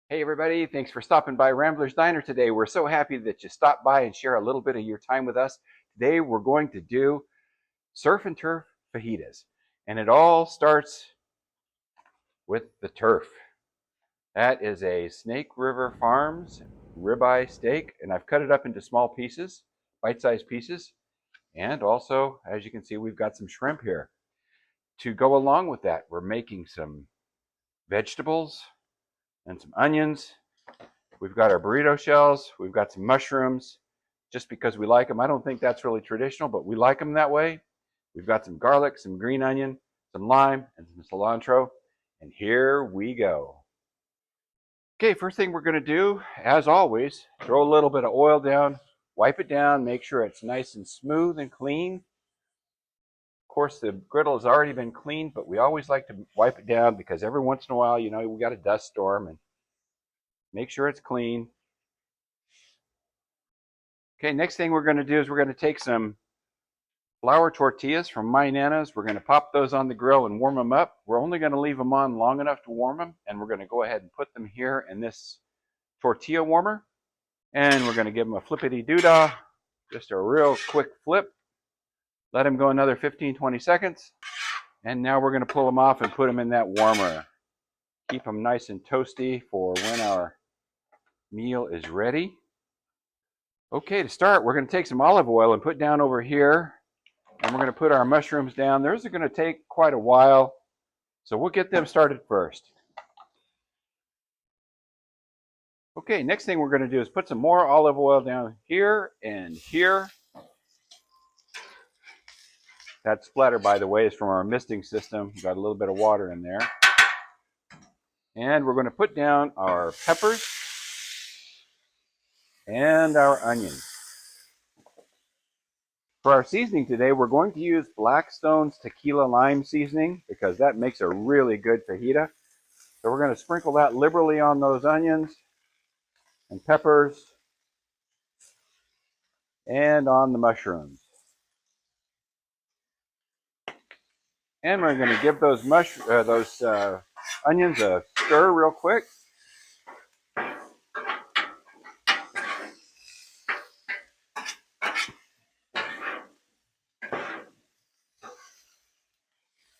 Hey everybody, thanks for stopping by Rambler's Diner today. We're so happy that you stopped by and share a little bit of your time with us. Today we're going to do surf and turf fajitas. And it all starts with the turf. That is a Snake River Farms ribeye steak, and I've cut it up into small pieces, bite-sized pieces. And also, as you can see, we've got some shrimp here. To go along with that, we're making some vegetables and some onions. We've got our burrito shells. We've got some mushrooms just because we like them. I don't think that's really traditional, but we like them that way. We've got some garlic, some green onion, some lime, and some cilantro. And here we go. Okay, first thing we're going to do, as always, throw a little bit of oil down, wipe it down, make sure it's nice and smooth and clean. Of course, the griddle has already been cleaned, but we always like to wipe it down because every once in a while, we got a dust storm, and make sure it's clean. Okay, next thing we're going to do is we're going to take some flour tortillas from My Nana's. We're going to pop those on the grill and warm them up. We're only going to leave them on long enough to warm them, and we're going to go ahead and put them here in this tortilla warmer. And we're going to give them a flippity-doo-dah, just a real quick flip. Let them go another 15-20 seconds. And now we're going to pull them off and put them in that warmer. Keep them nice and toasty for when our meal is ready. Okay, to start, we're going to take some olive oil and put down over here, and we're going to put our mushrooms down. Those are going to take quite a while, so we'll get them started first. Okay, next thing we're going to do is put some more olive oil down here and here. That splatter, by the way, is from our misting system. We've got a little bit of water in there. And we're going to put down our peppers and our onions. For our seasoning today, we're going to use Blackstone's tequila lime seasoning because that makes a really good fajita. So we're going to sprinkle that liberally on those onions and peppers and on the mushrooms. And we're going to give those onions a stir real quick.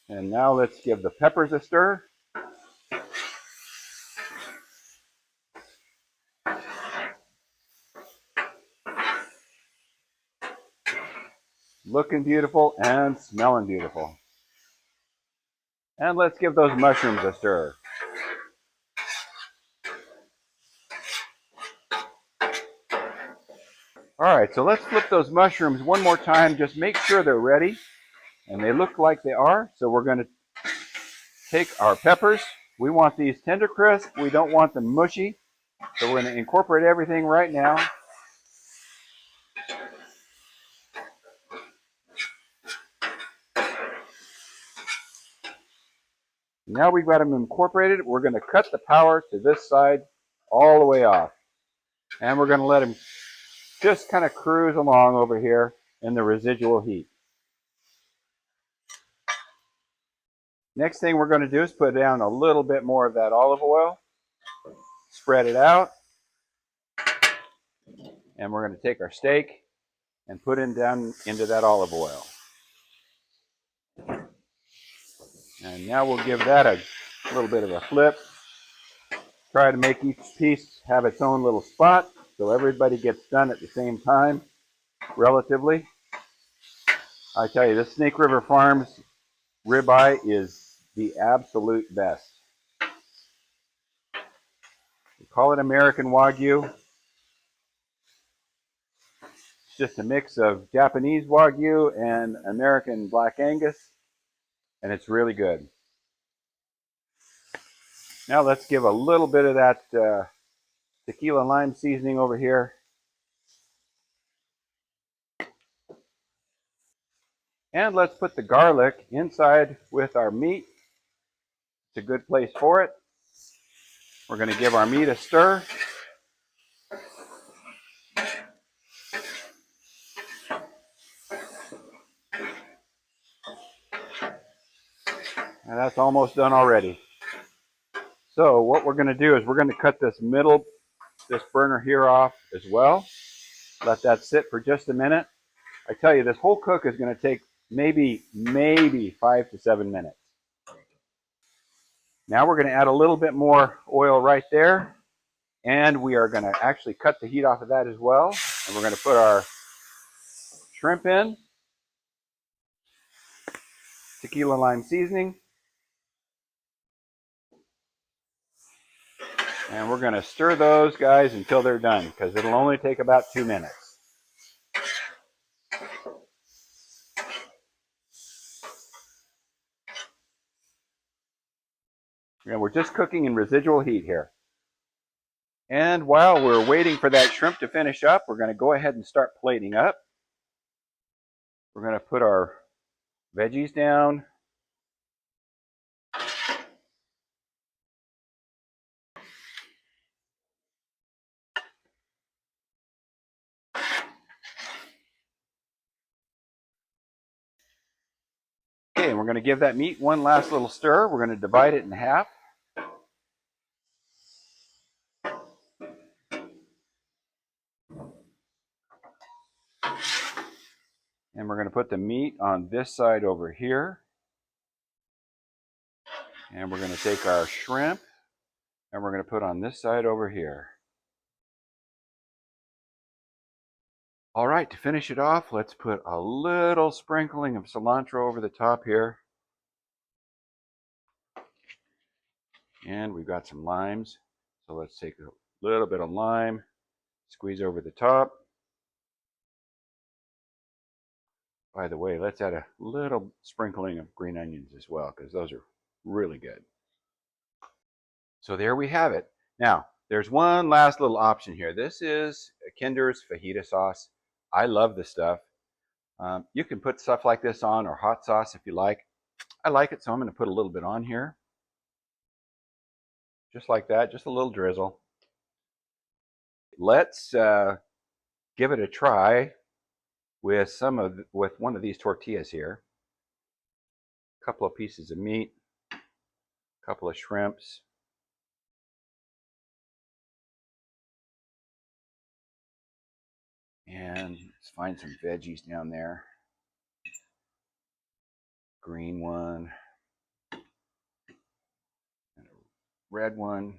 And now let's give the peppers a stir. Looking beautiful and smelling beautiful. And let's give those mushrooms a stir. All right, so let's flip those mushrooms one more time. Just make sure they're ready. And they look like they are. So we're going to take our peppers. We want these tender crisp. We don't want them mushy. So we're going to incorporate everything right now. Now we've got them incorporated. We're going to cut the power to this side all the way off. And we're going to let them just kind of cruise along over here in the residual heat. Next thing we're going to do is put down a little bit more of that olive oil. Spread it out. And we're going to take our steak and put it down into that olive oil. And now we'll give that a little bit of a flip. Try to make each piece have its own little spot so everybody gets done at the same time, relatively. I tell you, this Snake River Farms ribeye is the absolute best. We call it American Wagyu. It's just a mix of Japanese Wagyu and American Black Angus, and it's really good. Now let's give a little bit of that tequila lime seasoning over here. And let's put the garlic inside with our meat. It's a good place for it. We're going to give our meat a stir. And that's almost done already. So what we're going to do is we're going to cut this burner here off as well. Let that sit for just a minute. I tell you, this whole cook is going to take maybe 5 to 7 minutes. Now we're going to add a little bit more oil right there. And we are going to actually cut the heat off of that as well. And we're going to put our shrimp in. Tequila lime seasoning. And we're going to stir those guys until they're done, because it'll only take about 2 minutes. And we're just cooking in residual heat here. And while we're waiting for that shrimp to finish up, we're going to go ahead and start plating up. We're going to put our veggies down. Okay, and we're going to give that meat one last little stir. We're going to divide it in half. And we're going to put the meat on this side over here. And we're going to take our shrimp and we're going to put on this side over here. All right, to finish it off, let's put a little sprinkling of cilantro over the top here. And we've got some limes. So let's take a little bit of lime, squeeze over the top. By the way, let's add a little sprinkling of green onions as well, because those are really good. So there we have it. Now, there's one last little option here. This is Kinder's fajita sauce. I love this stuff. You can put stuff like this on, or hot sauce if you like. I like it, so I'm going to put a little bit on here. Just like that, just a little drizzle. Let's give it a try with one of these tortillas here. A couple of pieces of meat, a couple of shrimps. And let's find some veggies down there. Green one, and a red one,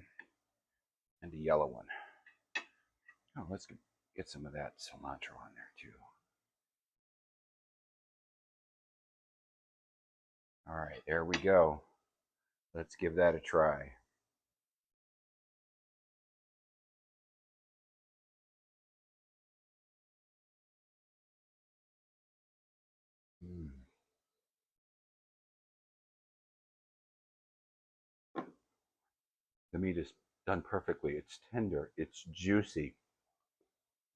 and a yellow one. Oh, let's get some of that cilantro on there too. All right, there we go. Let's give that a try. The meat is done perfectly. It's tender. It's juicy.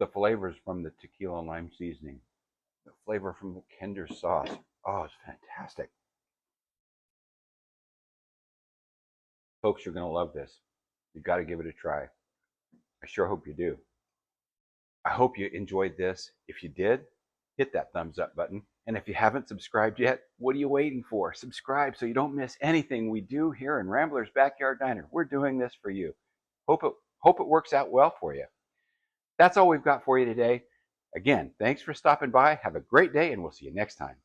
The flavors from the tequila and lime seasoning. The flavor from the Kinder sauce. Oh, it's fantastic. Folks, you're going to love this. You've got to give it a try. I sure hope you do. I hope you enjoyed this. If you did, hit that thumbs up button. And if you haven't subscribed yet, what are you waiting for? Subscribe so you don't miss anything we do here in Rambler's Backyard Diner. We're doing this for you. Hope it works out well for you. That's all we've got for you today. Again, thanks for stopping by. Have a great day, and we'll see you next time.